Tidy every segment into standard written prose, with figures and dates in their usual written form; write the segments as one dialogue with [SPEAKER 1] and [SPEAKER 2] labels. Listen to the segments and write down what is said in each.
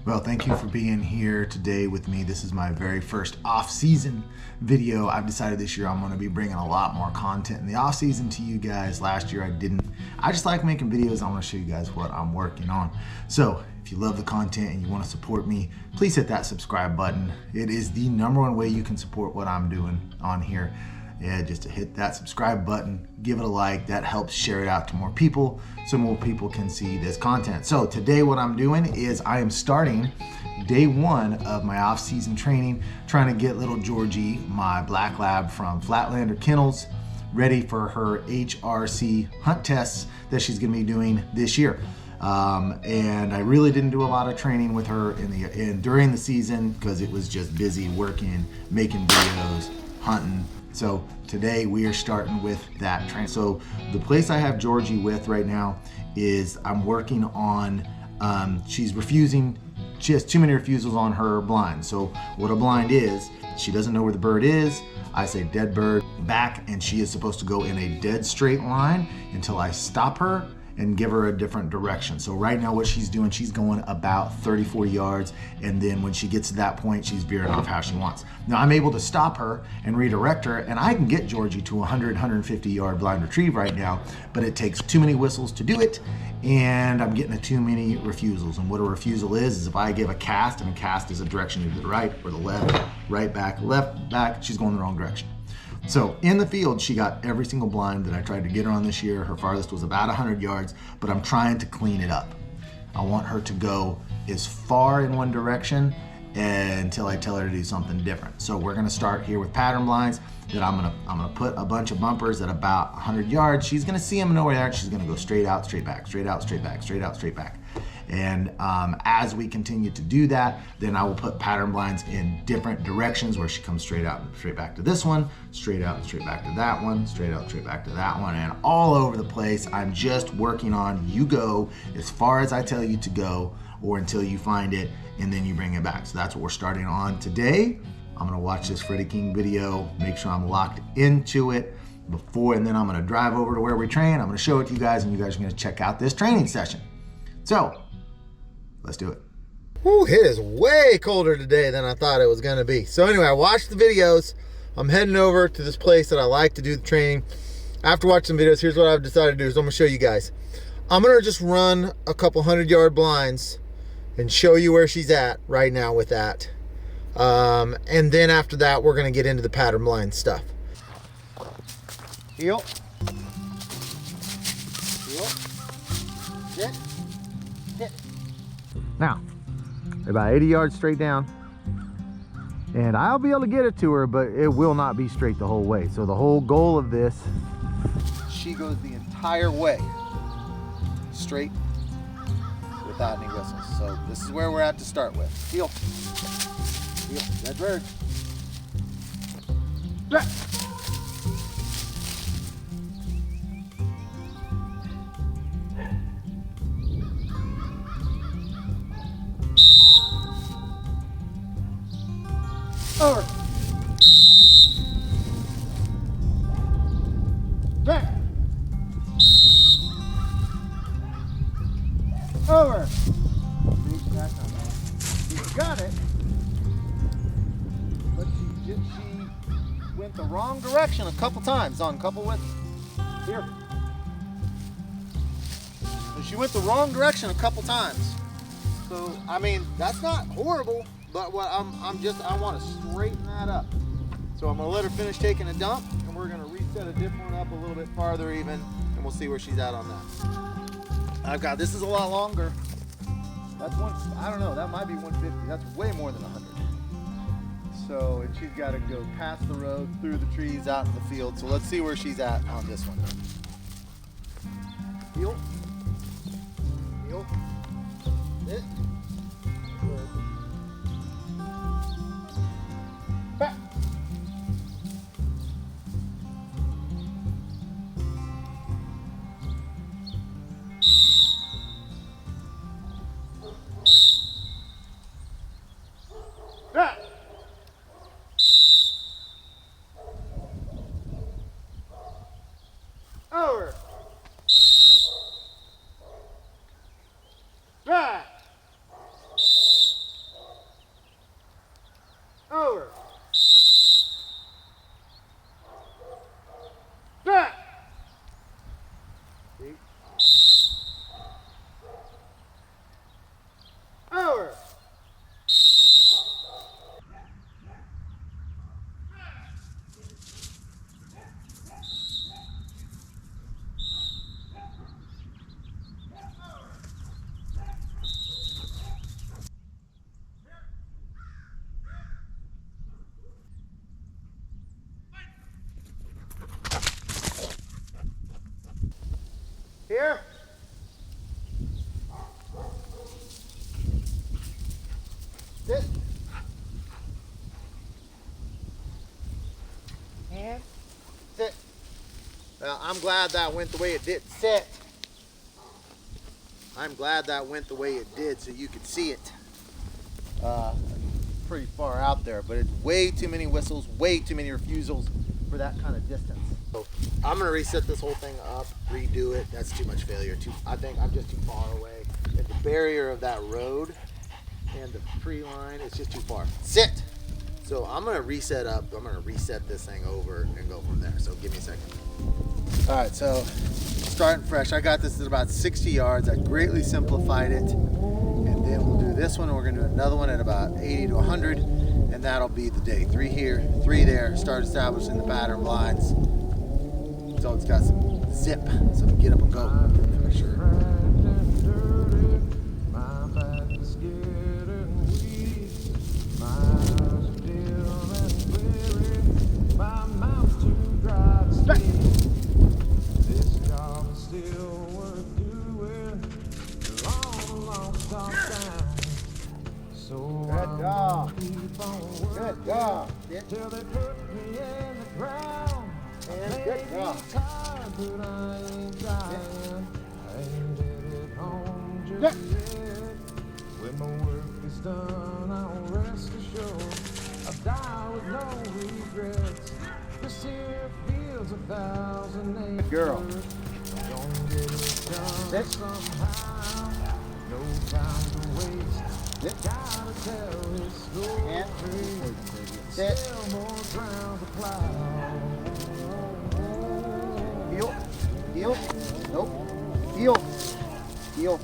[SPEAKER 1] Well, thank you for being here today with me. This is my very first off-season video. I've decided this year I'm going to be bringing a lot more content in the off-season to you guys. Last year I didn't. I just like making videos. I want to show you guys what I'm working on. So if you love the content and you want to support me, please hit that subscribe button. It is the #1 way you can support what I'm doing on here. Yeah, just to hit that subscribe button, give it a like. That helps share it out to more people so more people can see this content. So today what I'm doing is I am starting day 1 of my off-season training, trying to get little Georgie, my black lab from Flatlander Kennels, ready for her HRC hunt tests that she's gonna be doing this year. And I really didn't do a lot of training with her during the season because it was just busy working, making videos, hunting. So today we are starting with that training. So the place I have Georgie with right now is I'm working on, she's refusing, she has too many refusals on her blind. So what a blind is, she doesn't know where the bird is. I say dead bird back, and she is supposed to go in a dead straight line until I stop her and give her a different direction. So right now what she's doing, she's going about 30-40 yards, and then when she gets to that point, she's veering off how she wants. Now I'm able to stop her and redirect her, and I can get Georgie to 150 yard blind retrieve right now, but it takes too many whistles to do it, and I'm getting too many refusals. And what a refusal is if I give a cast, and a cast is a direction to the right or the left, right back, left back, she's going the wrong direction. So in the field, she got every single blind that I tried to get her on this year. Her farthest was about 100 yards, but I'm trying to clean it up. I want her to go as far in one direction until I tell her to do something different. So we're gonna start here with pattern blinds. Then I'm gonna put a bunch of bumpers at about 100 yards. She's gonna see them and know where they are. She's gonna go straight out, straight back, straight out, straight back, straight out, straight back. And as we continue to do that, then I will put pattern blinds in different directions where she comes straight out and straight back to this one, straight out and straight back to that one, straight out, straight back to that one, and all over the place. I'm just working on, you go as far as I tell you to go or until you find it, and then you bring it back. So that's what we're starting on today. I'm gonna watch this Freddie King video, make sure I'm locked into it and then I'm gonna drive over to where we train. I'm gonna show it to you guys, and you guys are gonna check out this training session. So, let's do it. Ooh, it is way colder today than I thought it was gonna be. So anyway, I watched the videos. I'm heading over to this place that I like to do the training. After watching some videos, here's what I've decided to do is I'm gonna show you guys. I'm gonna just run a couple 100-yard blinds and show you where she's at right now with that. And then after that, we're gonna get into the pattern blind stuff. Heel. Heel. Sit. Hit. Now, about 80 yards straight down, and I'll be able to get it to her, but it will not be straight the whole way. So the whole goal of this, she goes the entire way straight without any whistles. So this is where we're at to start with. Heel. Heel. Dead bird. Back. Over. Back. Over. She got it, but she went the wrong direction a couple times on a couple whistles. Here. So she went the wrong direction a couple times. So I mean, that's not horrible. But what I want to straighten that up. So I'm gonna let her finish taking a dump, and we're gonna reset a different one up a little bit farther even, and we'll see where she's at on that. This is a lot longer. That's I don't know, that might be 150. That's way more than 100. So, and she's gotta go past the road, through the trees, out in the field. So let's see where she's at on this one. Heel. Heel. Hit. Good. Back. Back. Over. Sit. And sit. Now, I'm glad that went the way it did. Sit. I'm glad that went the way it did so you could see it. Pretty far out there, but it's way too many whistles, way too many refusals for that kind of distance. So I'm gonna reset this whole thing up, redo it. That's too much failure. I think I'm just too far away. And the barrier of that road and the tree line, it's just too far. Sit. So I'm gonna reset up. I'm gonna reset this thing over and go from there. So give me a second. All right, so starting fresh. I got this at about 60 yards. I greatly simplified it. And then we'll do this one, and we're gonna do another one at about 80 to 100, and that'll be the day. 3 here, 3 there. Start establishing the pattern blinds. So it's got some zip, some get up and go for sure. Good dog. Good dog. Till they put me in the ground. And good dog. Yeah. When my work is done, I'll rest assured. I'll die with no regrets. This here feels 1,000 acres. Good girl. Don't get it done somehow. No time to waste. Gotta tell his story. Still more ground to plow. Heel. Heel. Nope. Heel. Heel.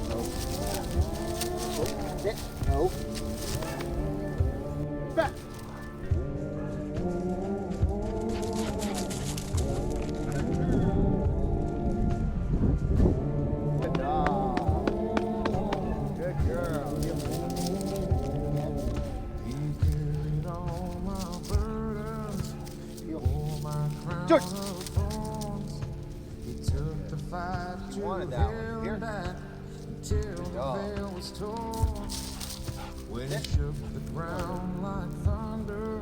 [SPEAKER 1] Nope. Sit. Nope. Back. Good dog. Good girl. George. He took the fight to wanted that one. Here. Until the veil was torn. When it shook the ground like thunder,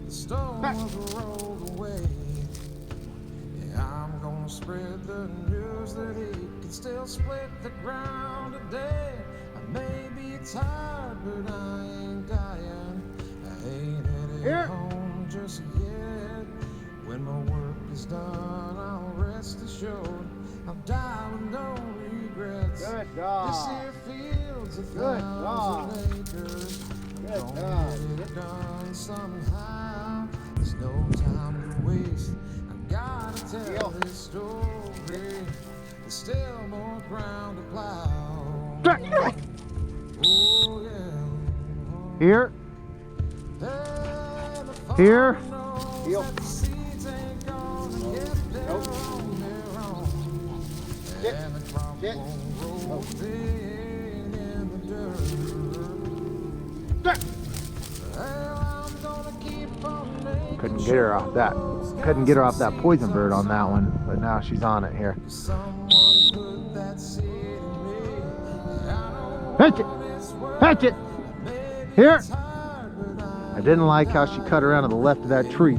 [SPEAKER 1] the storms rolled away. Yeah, I'm gonna spread the news that he can still split the ground today. I may be tired, but I ain't dying. I ain't headed home just yet. When my work is done, I'll rest assured. I'll die with no regrets. Good dog. This here field's 1,000 acres. Good dog. Get it done somehow. There's no time to waste. I've gotta tell this story. There's still more ground to plow. Oh yeah. Here. Here. Heel. Nope. Sit. Sit. Nope. Couldn't get her off that. Couldn't get her off that poison bird on that one, but now she's on it here. Hatch it! Hatch it! Here! I didn't like how she cut around to the left of that tree.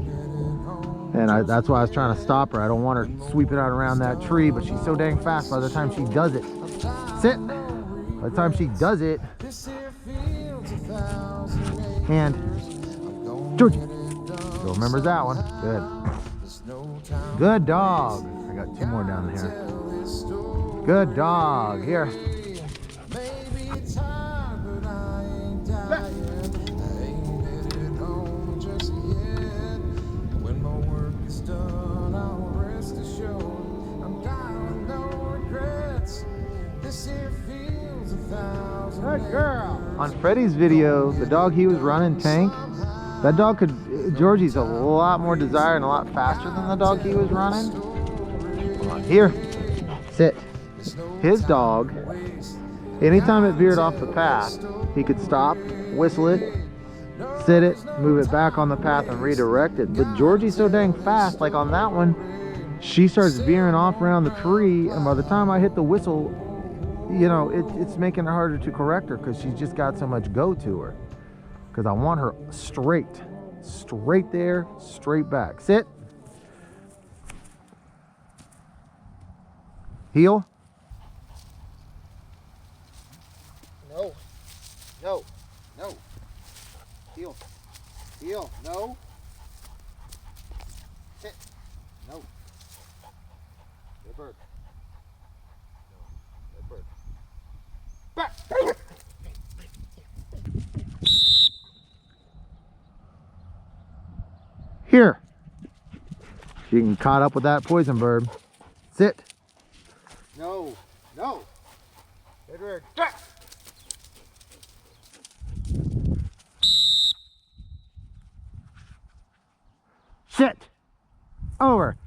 [SPEAKER 1] And that's why I was trying to stop her. I don't want her sweeping out around that tree, but she's so dang fast by the time she does it. Sit. By the time she does it. And Georgie. Still remembers that one. Good. Good dog. I got 2 more down here. Good dog. Here. Good girl. On Freddie's video, the dog he was running, Tank, that dog could, Georgie's a lot more desired and a lot faster than the dog he was running. Come on, here, sit. His dog, anytime it veered off the path, he could stop, whistle it, sit it, move it back on the path and redirect it. But Georgie's so dang fast, like on that one, she starts veering off around the tree, and by the time I hit the whistle, you know, it's making it harder to correct her because she's just got so much go to her. Because I want her straight there, straight back. Sit. Heel. No. No. No. Heel. Heel. No. Sit. No. Good bird. No. Good bird. Back. Here. She can caught up with that poison bird. Sit. No. No. Good bird. Back. Sit. Over.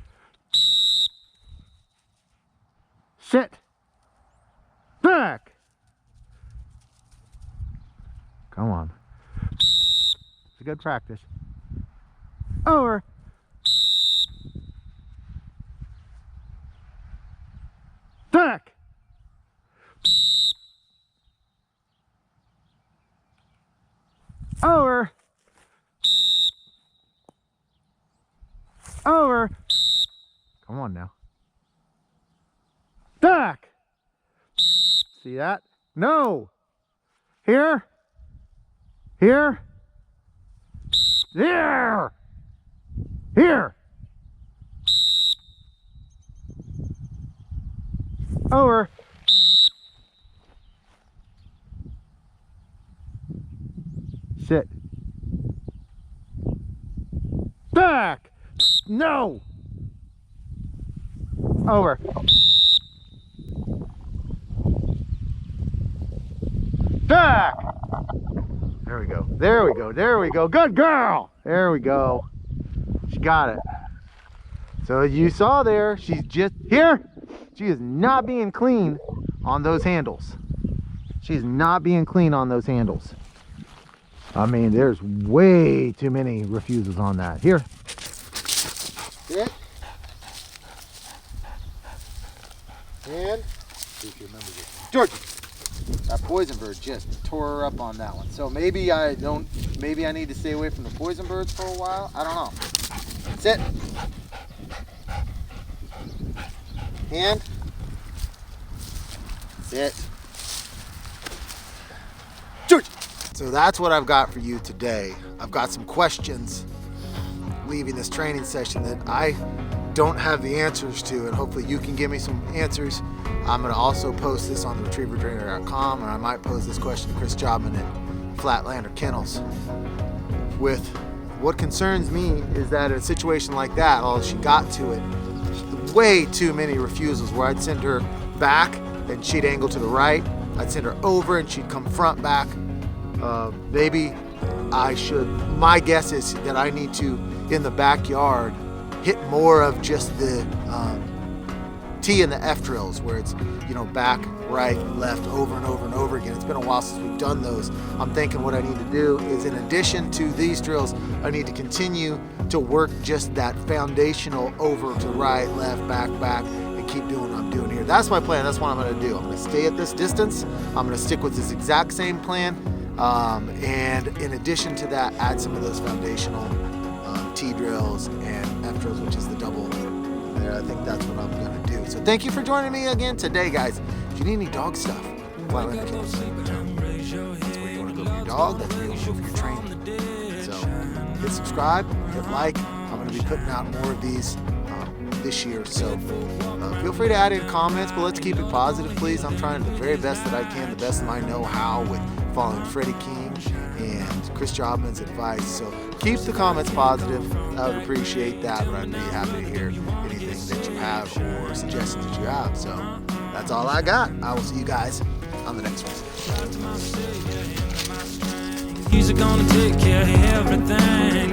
[SPEAKER 1] Sit. Back. Come on. It's a good practice. Over. Back. Over. Over. Come on now. Back. See that? No. Here. Here. There. Here. Over. Sit. Back. No. Over. Back. There we go. There we go. There we go. Good girl. There we go. She got it. So you saw there, she's just here. She is not being clean on those handles. She's not being clean on those handles. I mean, there's way too many refusals on that. Here. Sit. And see if you remember this. Georgie. That poison bird just tore her up on that one. So maybe I need to stay away from the poison birds for a while. I don't know. Sit. Hand. Sit. Georgie. So that's what I've got for you today. I've got some questions leaving this training session that I don't have the answers to, and hopefully you can give me some answers. I'm going to also post this on retrievertrainer.com, and I might pose this question to Chris Jobman at Flatlander Kennels. With what concerns me is that in a situation like that, all she got to it, way too many refusals where I'd send her back and she'd angle to the right. I'd send her over and she'd come front back. Maybe I should, my guess is that I need to, in the backyard, hit more of just the T and the F drills where it's, you know, back, right, left, over and over and over again. It's been a while since we've done those. I'm thinking what I need to do is, in addition to these drills, I need to continue to work just that foundational over to right, left, back, and keep doing what I'm doing here. That's my plan. That's what I'm going to do. I'm going to stay at this distance. I'm going to stick with this exact same plan. And in addition to that, add some of those foundational T drills and F drills, which is the double there. I think that's what I'm going to do. So thank you for joining me again today, guys. If you need any dog stuff, Flatlander Kennels. That's where you want to go for your dog. That's where you want to go for your training. So hit subscribe, hit like. I'm going to be putting out more of these this year. So feel free to add in comments, but let's keep it positive, please. I'm trying the very best that I can, the best of my know-how with following Freddie King and Chris Jobman's advice. So keep the comments positive. I would appreciate that, but I'd be happy to hear anything that you have or suggestions that you have. So that's all I got. I will see you guys on the next one.
[SPEAKER 2] He's gonna take care of everything.